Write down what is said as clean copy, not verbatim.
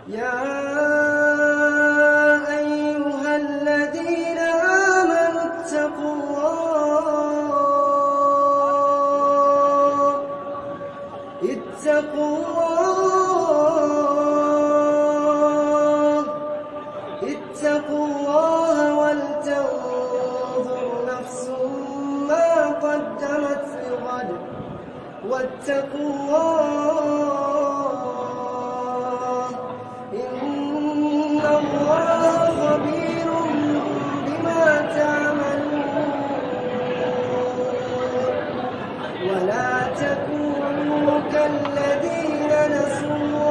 يا أيها الذين آمنوا اتقوا الله ولتنظر نفس ما قدمت لغد واتقوا الله إن الله خبير بما تعملون ولا تكونوا كالذين نسوا